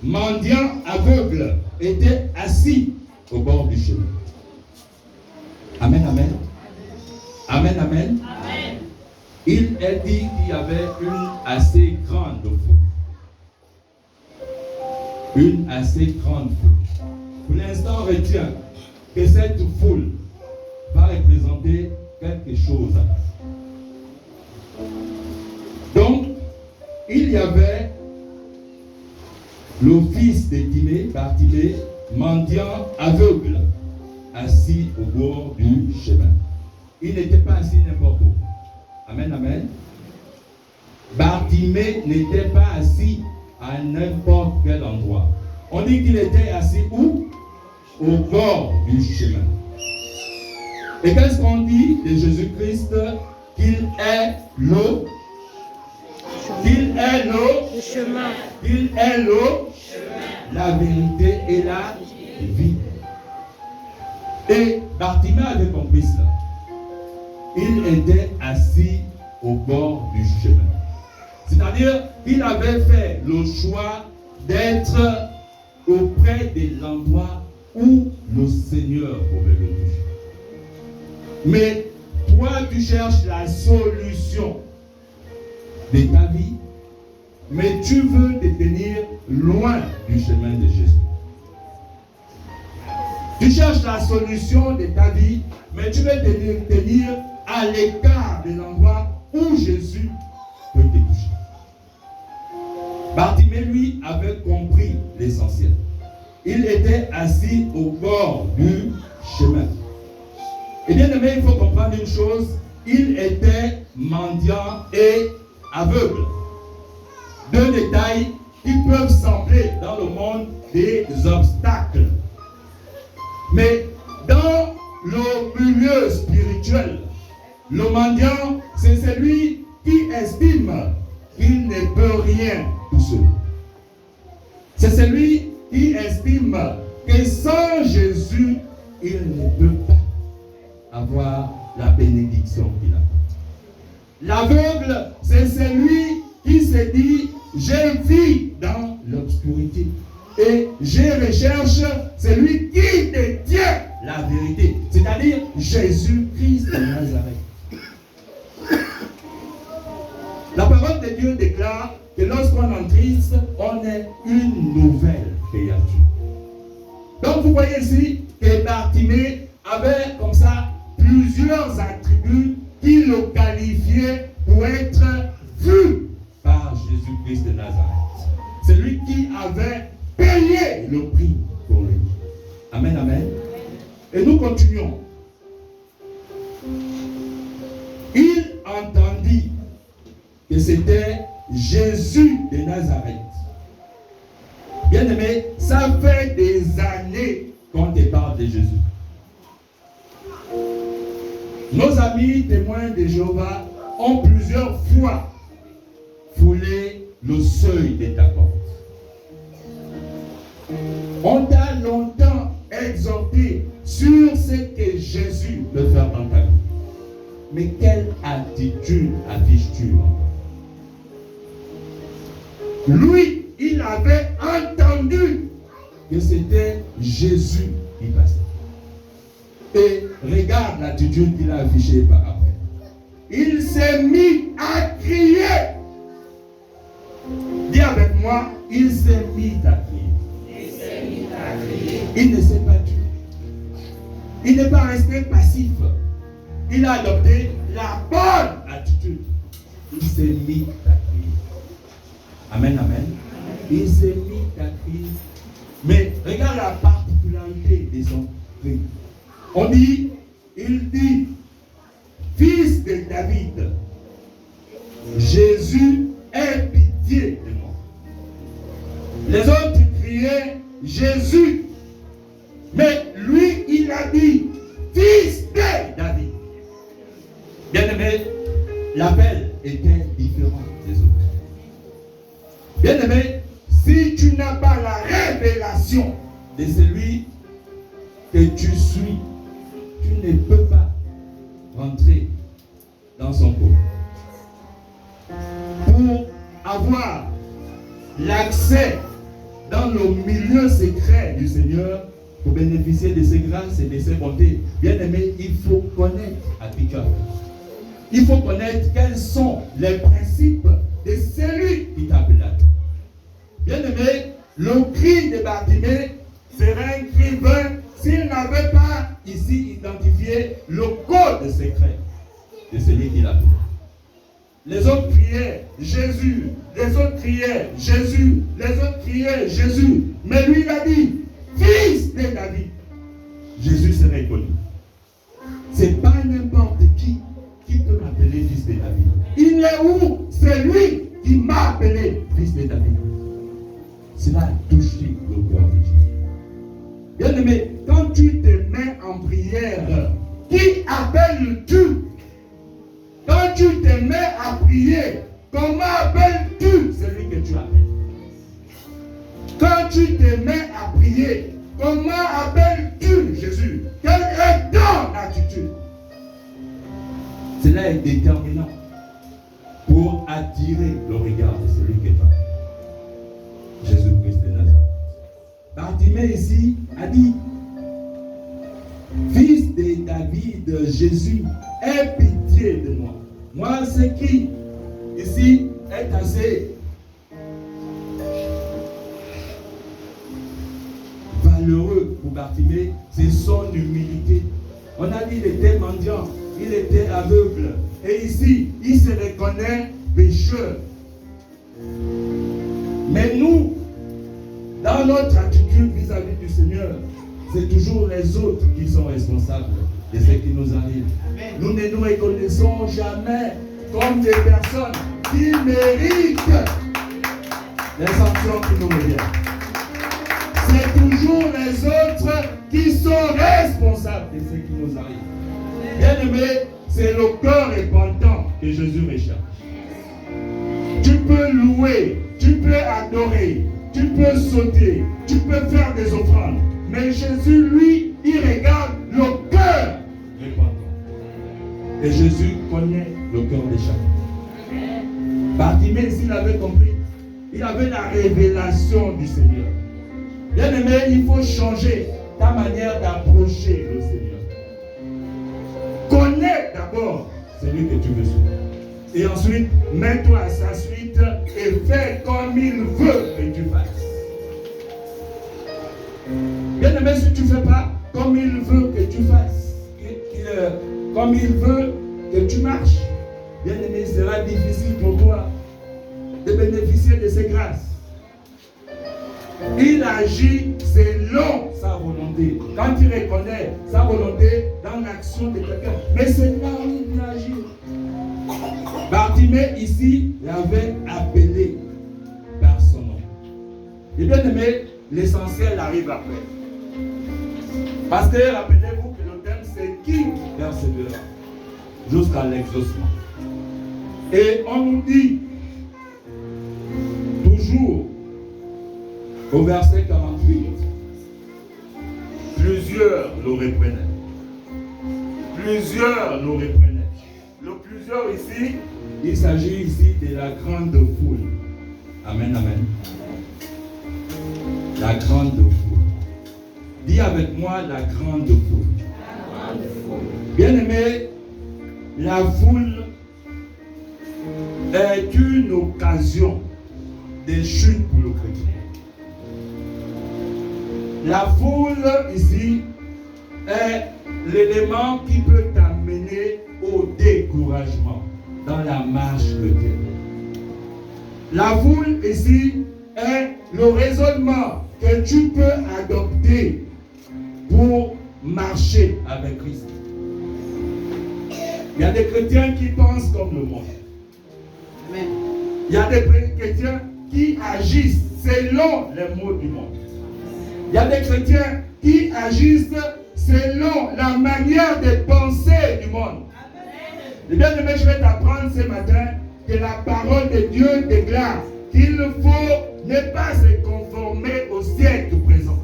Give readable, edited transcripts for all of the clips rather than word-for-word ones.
mendiant aveugle était assis au bord du chemin. Amen, amen. Amen, amen. Amen. Il est dit qu'il y avait une assez grande foule. Une assez grande foule. Pour l'instant, retiens que cette foule va représenter quelque chose. Donc, il y avait le fils de Timée, Bartimée, mendiant aveugle, assis au bord du chemin. Il n'était pas assis n'importe où. Amen, amen. Bartimée n'était pas assis à n'importe quel endroit. On dit qu'il était assis où? Au bord du chemin. Et qu'est-ce qu'on dit de Jésus-Christ? Qu'il est l'eau. Qu'il est l'eau. Le chemin. Qu'il est l'eau, la vérité et la vie. Et Bartimée avait compris cela. Il était assis au bord du chemin. C'est-à-dire qu'il avait fait le choix d'être auprès de l'endroit où le Seigneur pouvait le toucher. Mais toi, tu cherches la solution de ta vie, mais tu veux te tenir loin du chemin de Jésus. Tu cherches la solution de ta vie, mais tu veux te tenir à l'écart de l'endroit où Jésus peut te toucher. Bartimée, lui, avait compris l'essentiel. Il était assis au bord du chemin. Et bien aimé, il faut comprendre une chose, il était mendiant et aveugle. Deux détails qui peuvent sembler dans le monde des obstacles. Mais dans le milieu spirituel, le mendiant, c'est celui qui estime qu'il ne peut rien tout seul. C'est celui qui estime que sans Jésus, il ne peut pas avoir la bénédiction qu'il a. L'aveugle, c'est celui qui se dit, je vis dans l'obscurité. Et je recherche celui qui détient la vérité, c'est-à-dire Jésus-Christ de Nazareth. La parole de Dieu déclare que lorsqu'on est en Christ, on est une nouvelle créature. Donc vous voyez ici que Bartimée avait comme ça plusieurs attributs qui le qualifiaient pour être vu par Jésus-Christ de Nazareth. C'est lui qui avait payé le prix pour lui. Amen, amen. Et nous continuons. Il entendit que c'était Jésus de Nazareth. Bien aimé, ça fait des années qu'on te parle de Jésus. Nos amis témoins de Jéhovah ont plusieurs fois foulé le seuil de ta porte. On t'a longtemps exhorté sur ce que Jésus peut faire dans ta vie. Mais quelle attitude affiches-tu encore? Lui, il avait entendu que c'était Jésus qui passait. Et regarde l'attitude qu'il a affichée par après. Il s'est mis à crier. Dis avec moi, il s'est mis à crier. Il ne s'est pas tué. Il n'est pas resté passif. Il a adopté la bonne attitude. Il s'est mis à crier. Amen, amen. Il s'est mis à crier. Mais regarde la particularité de son cri. On dit, il dit, fils de David, Jésus, aie pitié de moi. Les autres criaient, Jésus. Mais lui, il a dit, fils de David. Bien aimé, l'appel était différent des autres. Bien aimé, si tu n'as pas la révélation de celui que tu suis, tu ne peux pas rentrer dans son corps. Pour avoir l'accès dans le milieu secret du Seigneur pour bénéficier de ses grâces et de ses bontés. Bien aimé, il faut connaître Apika. Il faut connaître quels sont les principes de celui qui t'appelle. Bien aimé, le cri de Bartimée serait un cri vain s'il n'avait pas ici identifié le code secret de celui qui l'appelle. Les autres criaient Jésus, les autres criaient Jésus, les autres criaient Jésus. Mais lui, il a dit, fils de David. Jésus serait connu. Ce n'est pas n'importe qui peut m'appeler fils de David. Il est où? C'est lui qui m'a appelé fils de David. Cela a touché le cœur de Jésus. Bien aimé, quand tu te mets en prière, qui appelles-tu? Quand tu te mets à prier, comment appelles-tu celui que tu appelles? Quand tu te mets à prier, comment appelles-tu Jésus? Quelle est ton attitude? Cela est déterminant pour attirer le regard de celui que tu appelles. Jésus-Christ de Nazareth. Bartimée ici a dit, fils de David, Jésus, aie pitié de moi. Moi, ce qui ici est assez valeureux pour Bartimée, c'est son humilité. On a dit qu'il était mendiant, il était aveugle. Et ici, il se reconnaît pécheur. Mais nous, dans notre attitude vis-à-vis du Seigneur, c'est toujours les autres qui sont responsables de ce qui nous arrive. Amen. Nous ne nous reconnaissons jamais comme des personnes qui méritent les sanctions qui nous reviennent. C'est toujours les autres qui sont responsables de ce qui nous arrive. Bien aimé, c'est le cœur repentant que Jésus recherche. Tu peux louer, tu peux adorer, tu peux sauter, tu peux faire des offrandes. Mais Jésus, lui, il regarde le cœur repentant. Et Jésus connaît le cœur de chacun. Bartimée, s'il avait compris, il avait la révélation du Seigneur. Bien aimé, il faut changer ta manière d'approcher le Seigneur. Connais d'abord celui que tu veux suivre. Et ensuite, mets-toi à sa suite et fais comme il veut que tu fasses. Bien aimé, si tu ne fais pas comme il veut que tu fasses, comme il veut que tu marches, bien aimé, il sera difficile pour toi de bénéficier de ses grâces. Il agit selon sa volonté. Quand il reconnaît sa volonté dans l'action de quelqu'un, mais c'est là où il vient agir. Bartimée ici l'avait appelé par son nom. Et bien aimé, l'essentiel arrive après. Parce que rappelez-vous que le thème c'est qui persévère jusqu'à l'exaucement. Et on nous dit toujours au verset 48, plusieurs le reprenaient. Plusieurs le reprenaient. Le plusieurs ici, il s'agit ici de la grande foule. Amen, amen. La grande foule. Dis avec moi la grande foule. Bien aimé, la foule est une occasion de chute pour le chrétien. La foule ici est l'élément qui peut t'amener au découragement dans la marche chrétienne. La foule ici est le raisonnement que tu peux adopter pour marcher avec Christ. Il y a des chrétiens qui pensent comme le monde. Amen. Il y a des chrétiens qui agissent selon les mots du monde. Il y a des chrétiens qui agissent selon la manière de penser du monde. Et bien aimé, je vais t'apprendre ce matin que la parole de Dieu déclare qu'il faut ne pas se conformer au siècle présent.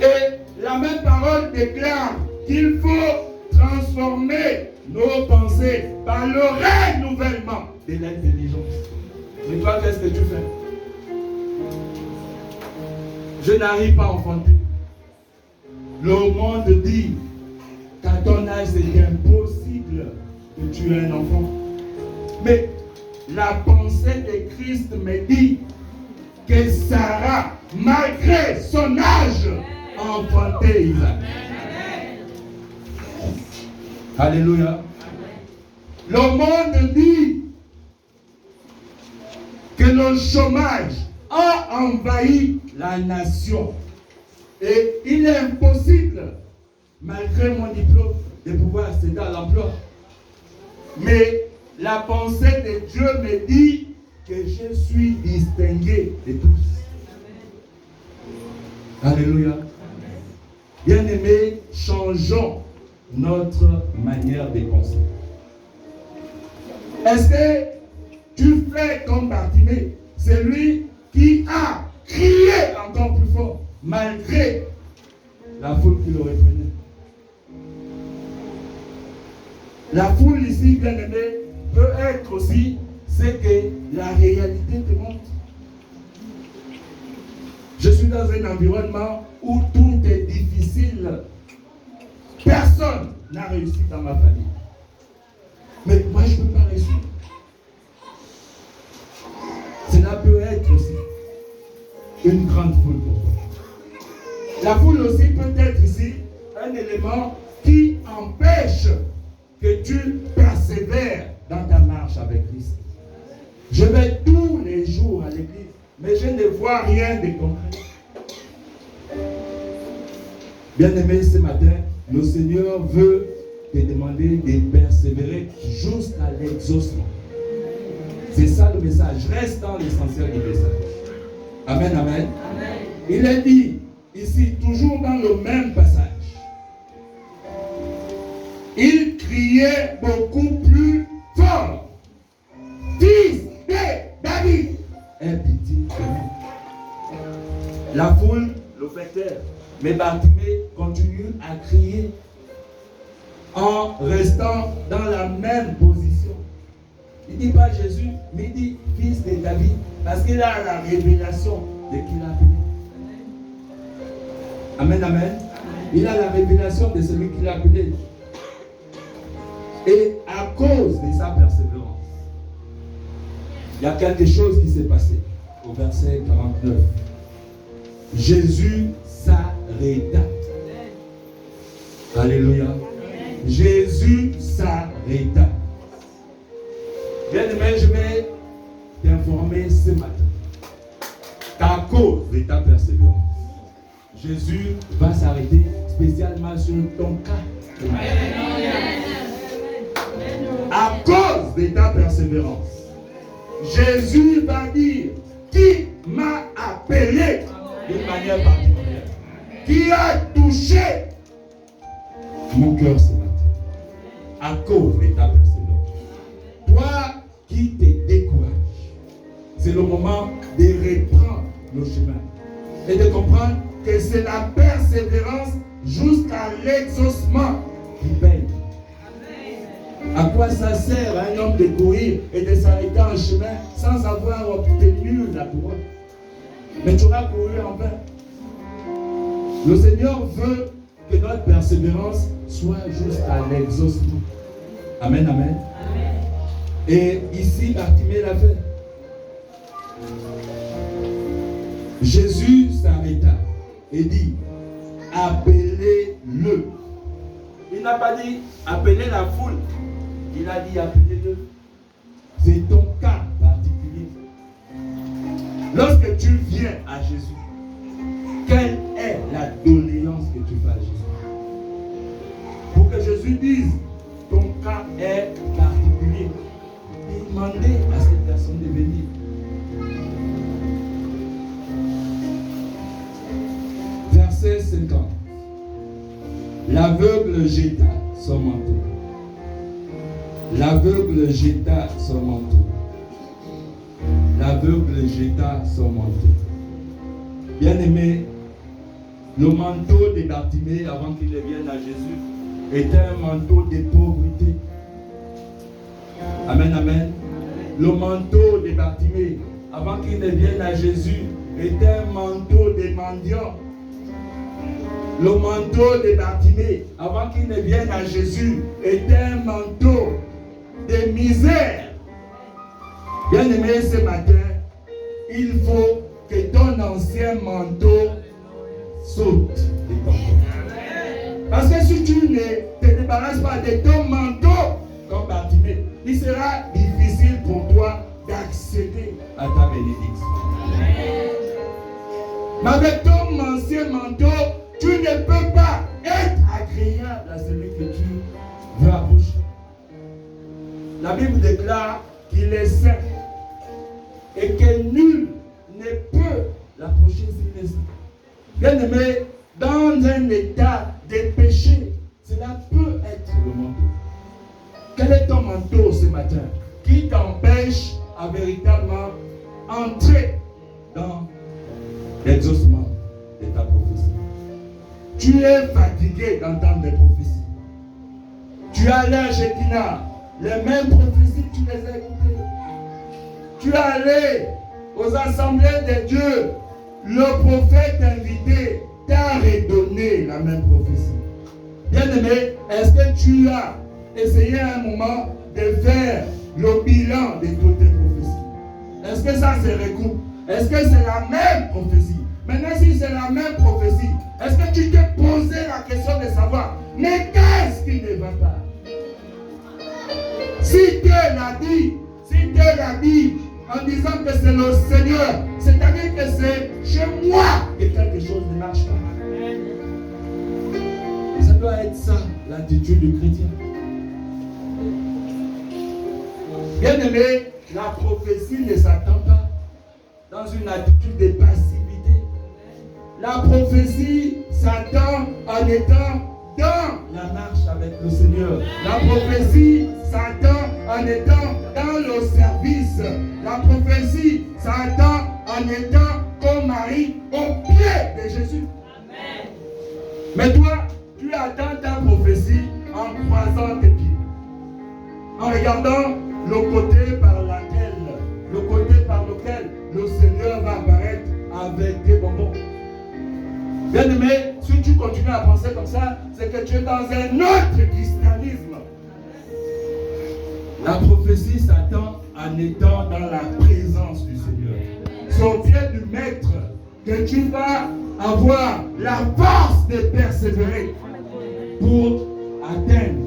Et la même parole déclare qu'il faut transformer nos pensées par le renouvellement de l'intelligence. Mais toi, qu'est-ce que tu fais? je n'arrive pas à enfanter. Le monde dit qu'à ton âge, c'est impossible que tu aies un enfant. Mais la pensée de Christ me dit que Sarah, malgré son âge, a enfanté Isaac. Alléluia. Le monde dit que le chômage a envahi la nation. Et il est impossible, malgré mon diplôme, de pouvoir accéder à l'emploi. Mais la pensée de Dieu me dit que je suis distingué de tous. Alléluia. Bien-aimés, changeons notre manière de penser. Est-ce que tu fais comme Bartimée, celui qui a crié encore plus fort, malgré la foule qui le reprenait? La foule ici, bien-aimé, peut être aussi ce que la réalité te montre. Je suis dans un environnement où tout est difficile. Personne n'a réussi dans ma famille. Mais moi, je ne peux pas réussir. Cela peut être aussi une grande foule pour toi. La foule aussi peut être ici un élément qui empêche que tu persévères dans ta marche avec Christ. Je vais tous les jours à l'église, mais je ne vois rien de concret. Bien-aimé, ce matin, le Seigneur veut te demander de persévérer jusqu'à l'exaucement. C'est ça le message. Reste dans l'essentiel du message. Amen, amen. Amen. Il est dit ici, toujours dans le même passage. Il criait beaucoup plus fort. Fils de David, aie pitié de nous. La foule le fait taire. Mais Bartimée continue à crier en restant dans la même position. Il ne dit pas Jésus, mais il dit fils de David, parce qu'il a la révélation de qui l'a appelé. Amen, amen. Il a la révélation de celui qui l'a appelé. Et à cause de sa persévérance, il y a quelque chose qui s'est passé. Au verset 49. Jésus s'arrêta. Alléluia. Jésus s'arrêta. Bien-aimé, je vais t'informer ce matin qu'à cause de ta persévérance, Jésus va s'arrêter spécialement sur ton cas. À cause de ta persévérance, Jésus va dire qui m'a appelé d'une manière particulière, qui a touché mon cœur ce matin, à cause de ta persévérance. Toi qui te décourages, c'est le moment de reprendre le chemin et de comprendre que c'est la persévérance jusqu'à l'exaucement qui paye. À quoi ça sert à un homme de courir et de s'arrêter en chemin sans avoir obtenu la couronne? Mais tu auras couru en vain. Le Seigneur veut que notre persévérance soit jusqu'à l'exaucement. Amen, amen. Amen. Et ici, Bartimée l'a fait. Jésus s'arrêta et dit, appelez-le. Il n'a pas dit, appelez la foule. Il a dit, appelez-le. C'est ton cas particulier. Lorsque tu viens à Jésus, quelle est la doléance que tu fais à Jésus? Pour que Jésus dise, ton cas est particulier. Demandez à cette personne de venir. Verset 50. L'aveugle jeta son manteau. L'aveugle jeta son manteau. L'aveugle jeta son manteau. Bien-aimé, le manteau de Bartimée avant qu'il ne vienne à Jésus était un manteau de pauvreté. Amen, amen. Le manteau de Bartimée avant qu'il ne vienne à Jésus était un manteau des mendiants. Le manteau de Bartimée, avant qu'il ne vienne à Jésus, était un manteau de misère. Bien-aimé, ce matin, il faut que ton ancien manteau saute de ton corps. Parce que si tu ne te débarrasses pas de ton manteau, comme Bartimée, il sera difficile pour toi d'accéder à ta bénédiction. Mais avec ton ancien manteau, tu ne peux pas être agréable à celui que tu veux approcher. La Bible déclare qu'il est saint et que nul ne peut l'approcher s'il est saint. Bien aimé, dans un état de péché, cela peut être le manteau. Quel est ton manteau ce matin qui t'empêche à véritablement entrer dans l'exaucement de ta prophétie? Tu es fatigué d'entendre des prophéties. Tu as allé chez Tina, les mêmes prophéties, tu les as écoutées. Tu es allé aux assemblées de Dieu, le prophète invité t'a redonné la même prophétie. Bien-aimé, est-ce que tu as essayé à un moment de faire le bilan de toutes tes prophéties? Est-ce que ça se recoupe? Est-ce que c'est la même prophétie? Maintenant, si c'est la même prophétie, est-ce que tu t'es posé la question de savoir, mais qu'est-ce qui ne va pas? Si Dieu l'a dit, en disant que c'est le Seigneur, c'est-à-dire que c'est chez moi que quelque chose ne marche pas. Ça doit être ça, l'attitude du chrétien. Bien aimé, la prophétie ne s'attend pas dans une attitude de passivité. La prophétie s'attend en étant dans la marche avec le Seigneur. La prophétie s'attend en étant dans le service. La prophétie s'attend en étant comme Marie au pied de Jésus. Amen. Mais toi, tu attends ta prophétie en croisant tes pieds, en regardant le côté par lequel le Seigneur va apparaître avec des bonbons. Bien aimé, si tu continues à penser comme ça, c'est que tu es dans un autre christianisme. La prophétie s'attend en étant dans la présence du Seigneur. C'est au pied du Maître que tu vas avoir la force de persévérer pour atteindre